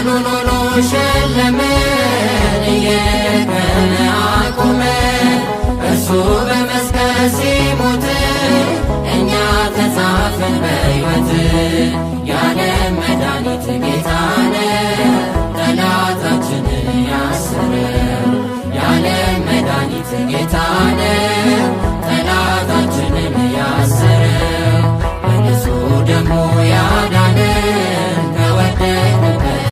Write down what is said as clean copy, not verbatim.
ሕፃኑን ሆኖ ሸለመን እየከነ አቆመን እርሱ በመስቀል ሲሞት እኛ ተጻፍን በሕይወት የዓለም መድኃኒት